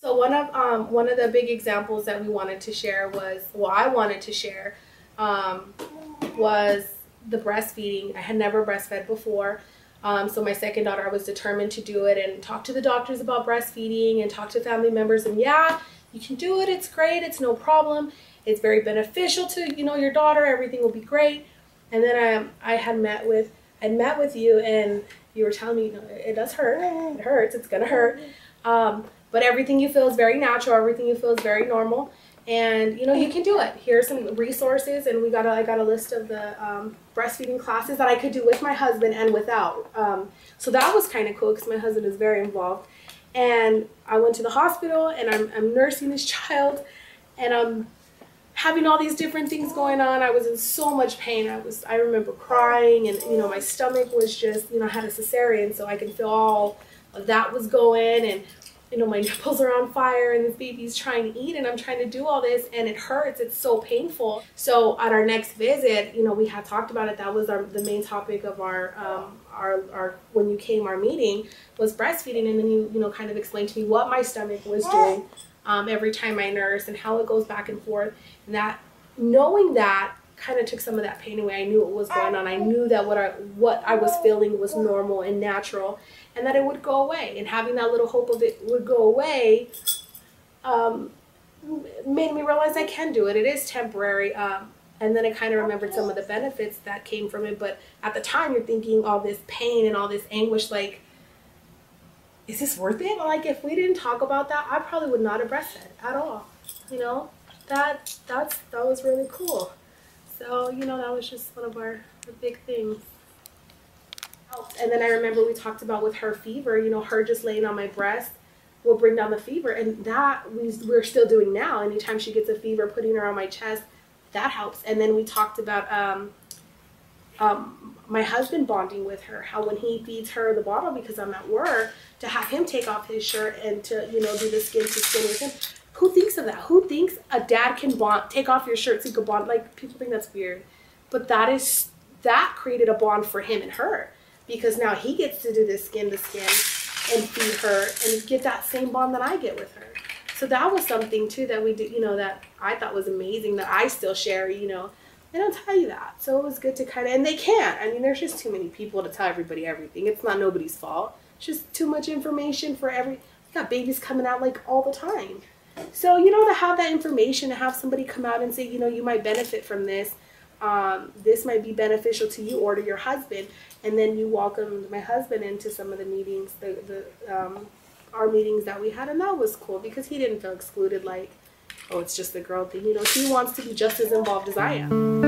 So one of the big examples that we wanted to share was, well, I wanted to share, was the breastfeeding. I had never breastfed before. So my second daughter, I was determined to do it and talk to the doctors about breastfeeding and talk to family members. And yeah, you can do it. It's great. It's no problem. It's very beneficial to, you know, your daughter. Everything will be great. And then I had met with you, and you were telling me, you know, it does hurt. It hurts. It's gonna hurt. But everything you feel is very natural. Everything you feel is very normal. And, you know, you can do it. Here's some resources, and I got a list of the breastfeeding classes that I could do with my husband and without. So that was kind of cool because my husband is very involved. And I went to the hospital, and I'm nursing this child, and I'm having all these different things going on. I was in so much pain. I remember crying, and, you know, my stomach was just, you know, I had a cesarean, so I can feel all of that was going, and, you know, my nipples are on fire, and this baby's trying to eat, and I'm trying to do all this, and it hurts. It's so painful. So at our next visit, you know, we had talked about it. That was the main topic of our when you came, our meeting was breastfeeding, and then you know, kind of explained to me what my stomach was doing every time I nurse and how it goes back and forth. And that, knowing that, kind of took some of that pain away. I knew what was going on. I knew that what I was feeling was normal and natural, and that it would go away. And having that little hope of it would go away made me realize I can do it. It is temporary. And then I kind of remembered some of the benefits that came from it. But at the time, you're thinking all this pain and all this anguish, like, is this worth it? Like, if we didn't talk about that, I probably would not have breastfed at all. You know, that was really cool. So, you know, that was just one of our big things. And then I remember we talked about with her fever, you know, her just laying on my breast will bring down the fever. And that we're still doing now. Anytime she gets a fever, putting her on my chest, that helps. And then we talked about my husband bonding with her, how when he feeds her the bottle, because I'm at work, to have him take off his shirt and to, you know, do the skin to skin with him. Who thinks of that? Who thinks a dad can bond, take off your shirt so you can bond? Like, people think that's weird. But that created a bond for him and her, because now he gets to do this skin to skin and feed her and get that same bond that I get with her. So that was something too that we did, you know, that I thought was amazing, that I still share. You know, they don't tell you that. So it was good to kind of, and they can't. I mean, there's just too many people to tell everybody everything. It's not nobody's fault. It's just too much information for you got babies coming out like all the time. So, you know, to have that information, to have somebody come out and say, you know, you might benefit from this. This might be beneficial to you or to your husband. And then you welcomed my husband into some of the meetings, our meetings that we had. And that was cool because he didn't feel excluded, like, oh, it's just the girl thing. You know, he wants to be just as involved as I am.